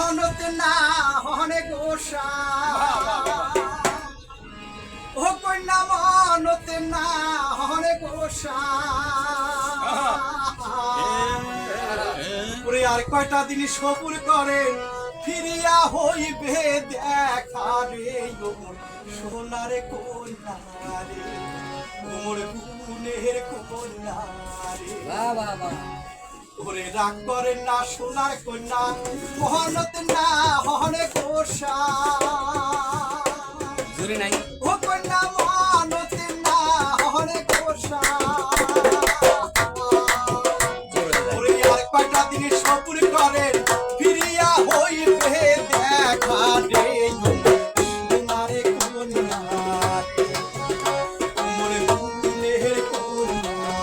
মহনত না হনে গোসা ও কন্যা মহনত না হনে গোসা ওরে আর কয়টা দিন সবুর করে ফিরিয়া হইবে দেখা রে সোনারে কন্যা রে মোর গুণের কন্যা রে ওরে রাগ করেন না সোনার কন্যা মহনত না হনে গোসা জুরি নাই ও কন্যা মহনত না হনে গোসা ওরে আর কয়টা দিন সবুর করেন ফিরিয়া হইবে দেখা রে সোনারে কন্যা রে মোর গুণের কন্যা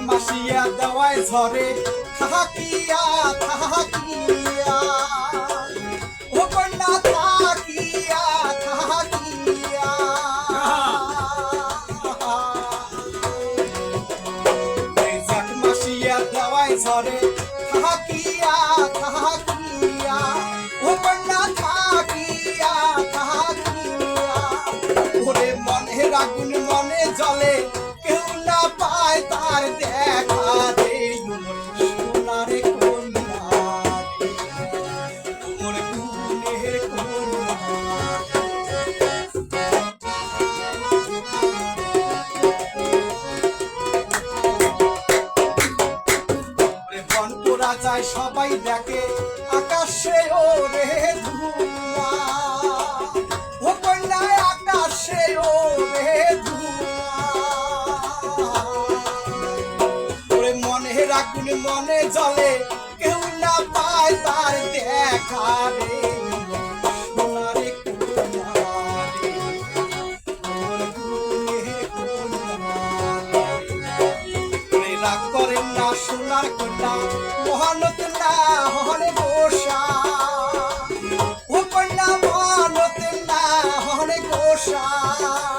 মাসিয়া দেওয়ায় ঝরে থাকিয়া থাকিয়া ও কন্যা থাকিয়া থাকিয়া মাসিয়া দেওয়ায় ঝরে থাকিয়া থাকিয়া ও কন্যা থাকিয়া থাকিয়া ওরে মনে রাগুন মনে জলে কেউ না পায় তার দেখা রে সোনারে কন্যা রে তোমার গুণের কন্যা বন পোড়া যায় সবাই দেখে আকাশে ওরে ধুয়া ও কন্যা আকাশে ওরে রাগুন মনে জলে কেউ না পায় তার দেখা রে সোনারে কন্যা রে মোর গুণের কন্যা রে রাগ করেন না সোনার কন্যা মহানত